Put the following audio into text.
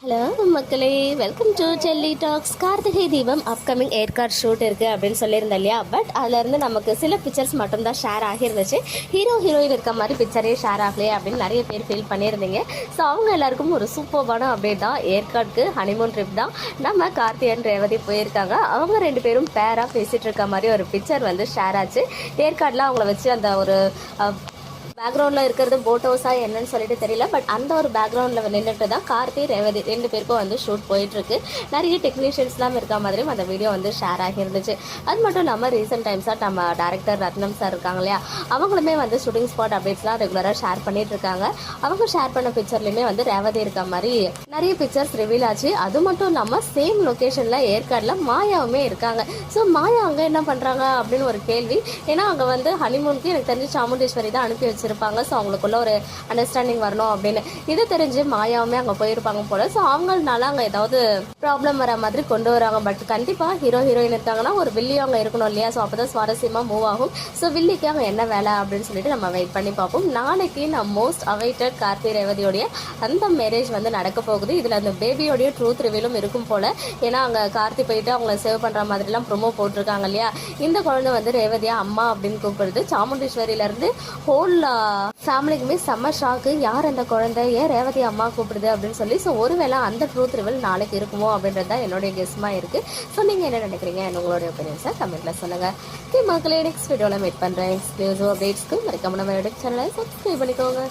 Hello மக்களே, welcome to Selli tax. Karthigai Deepam upcoming Yercaud shoot இருக்குது அப்படின்னு சொல்லியிருந்தேன் இல்லையா. பட் அதுலேருந்து நமக்கு சில பிக்சர்ஸ் மட்டும்தான் ஷேர் ஆகியிருந்துச்சு. ஹீரோயின் இருக்க மாதிரி பிக்சரே ஷேர் ஆகலையே அப்படின்னு நிறைய பேர் ஃபீல் பண்ணியிருந்தீங்க. ஸோ அவங்க எல்லாருக்கும் ஒரு சூப்பர்பான அப்டேட் தான். ஏற்காடுக்கு ஹனிமூன் ட்ரிப் தான் நம்ம கார்த்திகன் ரேவதி போயிருக்காங்க. அவங்க ரெண்டு பேரும் பேராக பேசிகிட்டு இருக்க மாதிரி ஒரு பிக்சர் வந்து ஷேர் ஆச்சு. ஏற்காடில் அவங்கள வச்சு அந்த ஒரு பேக்ரவுண்டில் இருக்கிறது போட் ஹவுஸா என்னன்னு சொல்லிட்டு தெரியல. பட் அந்த ஒரு பேக்ரவுண்டில் நின்றுட்டு தான் கார்த்தி ரேவதி ரெண்டு பேருக்கும் வந்து ஷூட் போயிட்டுருக்கு. நிறைய டெக்னீஷியன்ஸ்லாம் இருக்க மாதிரியும் அந்த வீடியோ வந்து ஷேர் ஆகியிருந்துச்சு. அது மட்டும் இல்லாமல் ரீசெண்ட் டைம்ஸாக நம்ம டேரக்டர் ரத்னம் சார் இருக்காங்க இல்லையா, அவங்களுமே வந்து ஷூட்டிங் ஸ்பாட் அப்டேட்ஸ்லாம் ரெகுலராக ஷேர் பண்ணிட்டு இருக்காங்க. அவங்க ஷேர் பண்ண பிக்சர்லையுமே வந்து ரேவதி இருக்க மாதிரி நிறைய பிக்சர்ஸ் ரிவீல் ஆச்சு. அது மட்டும் இல்லாமல் சேம் லொக்கேஷனில் ஏற்காடில் மாயாவுமே இருக்காங்க. ஸோ மாயா அங்கே என்ன பண்ணுறாங்க அப்படின்னு ஒரு கேள்வி. ஏன்னா அங்கே வந்து ஹனிமூனுக்கு எனக்கு தெரிஞ்சு சாமுண்டீஸ்வரி தான் அனுப்பி வச்சிருப்பாங்க. ஸோ அவங்களுக்குள்ள ஒரு அண்டர்ஸ்டாண்டிங் வரணும் அப்படின்னு இது தெரிஞ்சு மாயாவுமே அங்கே போயிருப்பாங்க போல. ஸோ அவங்களால அங்கே ஏதாவது ப்ராப்ளம் வர மாதிரி கொண்டு வராங்க. பட் கண்டிப்பாக ஹீரோயின் இருக்காங்கன்னா ஒரு வில்லி அங்கே இருக்கணும் இல்லையா. ஸோ அப்போ தான் சுவாரஸ்யமாக மூவ் ஆகும். ஸோ வில்லிக்கு அங்கே என்ன வேலை அப்படின்னு சொல்லிட்டு நம்ம வெயிட் பண்ணி பார்ப்போம். நாளைக்கு நான் மோஸ்ட் அவைட்டட் கார்த்தி ரேவதியோடைய அந்த மேரேஜ் வந்து நடக்க போகுது. இதில் அந்த பேபியோடைய ட்ரூத் ரிவீலும் இருக்கும் போல. ஏன்னா அங்கே கார்த்தி போயிட்டு அவங்கள சேவ் பண்ணுற மாதிரிலாம் ப்ரொமோ போட்டிருக்காங்க இல்லையா. இந்த குழந்தை வந்து ரேவதியா அம்மா அப்படின்னு கூப்பிடுறது. சாமுண்டீஸ்வரியிலேருந்து ஹோல் ஃபேமிலிக்குமே செம்ம ஷாக்கு. யார் அந்த குழந்தை, ஏன் ரேவதி அம்மா கூப்பிடுது அப்படின்னு சொல்லி. ஸோ ஒருவேளை அந்த ட்ரூத் ரிவல் நாளைக்கு இருக்குமோ அப்படின்றது தான் என்னுடைய கெஸ்மாக இருக்குது. ஸோ நீங்கள் என்ன நினைக்கிறீங்க, உங்களுடைய ஒப்பீனியன்ஸை கமெண்ட்டில் சொல்லுங்கள். மக்களே, நெக்ஸ்ட் வீடியோவில் மீட் பண்ணுறேன். எக்ஸ்க்ளூசிவ் அப்டேட்ஸ்க்கு மறக்காம நம்ம சேனலை சப்ஸ்கிரைப் பண்ணிக்கோங்க.